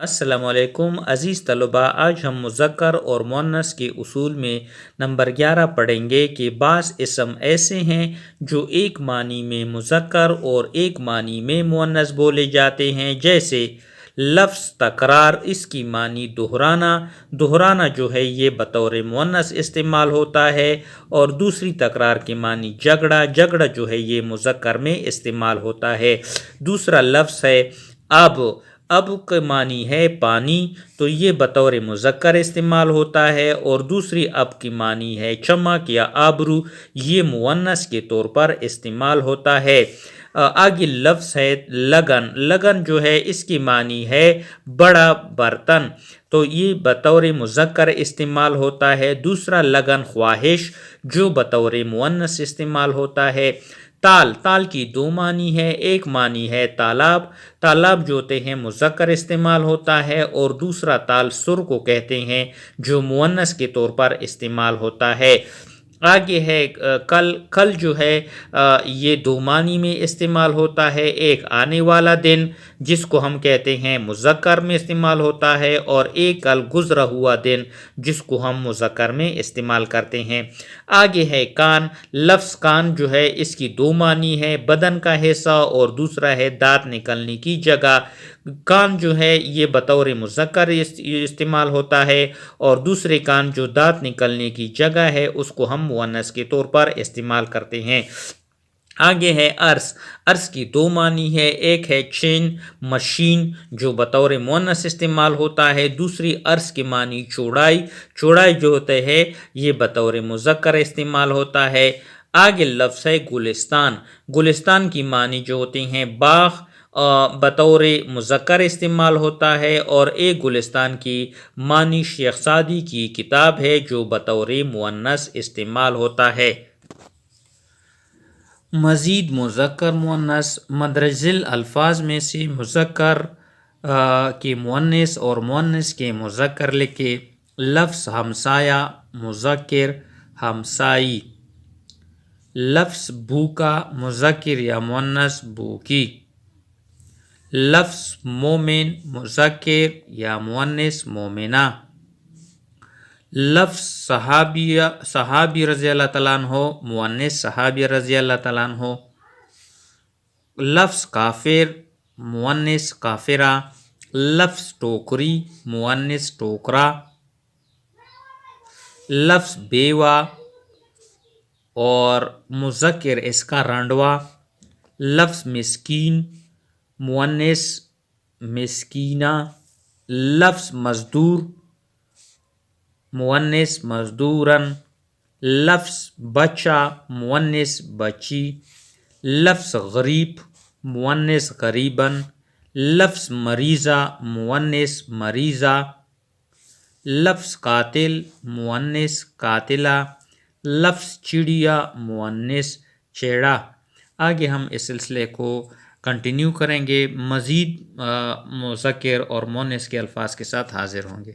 السلام علیکم عزیز طلباء، آج ہم مذکر اور مؤنث کے اصول میں نمبر 11 پڑھیں گے کہ بعض اسم ایسے ہیں جو ایک معنی میں مذکر اور ایک معنی میں مؤنث بولے جاتے ہیں، جیسے لفظ تکرار، اس کی معنی دہرانا۔ دہرانا جو ہے یہ بطور مؤنث استعمال ہوتا ہے، اور دوسری تکرار کے معنی جھگڑا۔ جھگڑا جو ہے یہ مذکر میں استعمال ہوتا ہے۔ دوسرا لفظ ہے اب۔ اب کا معنی ہے پانی، تو یہ بطور مذکر استعمال ہوتا ہے، اور دوسری اب کی معنی ہے چمک یا آبرو، یہ مؤنث کے طور پر استعمال ہوتا ہے۔ آگے لفظ ہے لگن۔ لگن جو ہے اس کی معنی ہے بڑا برتن، تو یہ بطور مذکر استعمال ہوتا ہے۔ دوسرا لگن خواہش، جو بطور مؤنث استعمال ہوتا ہے۔ تال۔ تال کی دو معنی ہے، ایک معنی ہے تالاب۔ تالاب جو ہوتے ہیں مذکر استعمال ہوتا ہے، اور دوسرا تال سر کو کہتے ہیں جو مؤنث کے طور پر استعمال ہوتا ہے۔ آگے ہے کل۔ کل جو ہے یہ دو معنی میں استعمال ہوتا ہے، ایک آنے والا دن جس کو ہم کہتے ہیں مذکر میں استعمال ہوتا ہے، اور ایک کل گزرا ہوا دن جس کو ہم مذکر میں استعمال کرتے ہیں۔ آگے ہے کان۔ لفظ کان جو ہے اس کی دو معنی ہے، بدن کا حصہ اور دوسرا ہے دانت نکلنے کی جگہ۔ کان جو ہے یہ بطور مذکر استعمال ہوتا ہے، اور دوسرے کان جو دانت نکلنے کی جگہ ہے اس کو ہم مؤنث کے طور پر استعمال کرتے ہیں۔ آگے ہے عرض۔ عرض کی دو معنی ہے، ایک ہے چین مشین جو بطور مؤنث استعمال ہوتا ہے، دوسری عرض کی معنی چوڑائی۔ چوڑائی جو ہوتا ہے یہ بطور مذکر استعمال ہوتا ہے۔ آگے لفظ ہے گلستان۔ گلستان کی معنی جو ہوتے ہیں باغ، بطور مذکر استعمال ہوتا ہے، اور ایک گلستان کی معنی شیخ سعدی کی کتاب ہے جو بطور مؤنث استعمال ہوتا ہے۔ مزید مذکر مؤنث مندرج ذیل الفاظ میں سے مذکر کے مؤنث اور مؤنث کے مذکر لکھے۔ لفظ ہمسایہ مذکر ہمسائی۔ لفظ بھوکا مذکر یا مؤنث بھوکی۔ لفظ مومن مذکر یا مؤنث مومنہ۔ لفظ صحابی رضی اللہ تعالیٰ عنہ مؤنث صحابی رضی اللہ تعالیٰ عنہ۔ لفظ کافر مؤنث کافرہ۔ لفظ ٹوکری مؤنث ٹوکرا۔ لفظ بیوہ اور مذکر اس کا رانڈوا۔ لفظ مسکین مؤنث مسکینہ۔ لفظ مزدور مؤنث مزدوراً۔ لفظ بچہ مؤنث بچی۔ لفظ غریب مؤنث غریباً۔ لفظ مریضہ مؤنث مریضہ۔ لفظ قاتل مؤنث قاتلہ۔ لفظ چڑیا مؤنث چیڑا۔ آگے ہم اس سلسلے کو کنٹینیو کریں گے، مزید مذکر اور مؤنث کے الفاظ کے ساتھ حاضر ہوں گے۔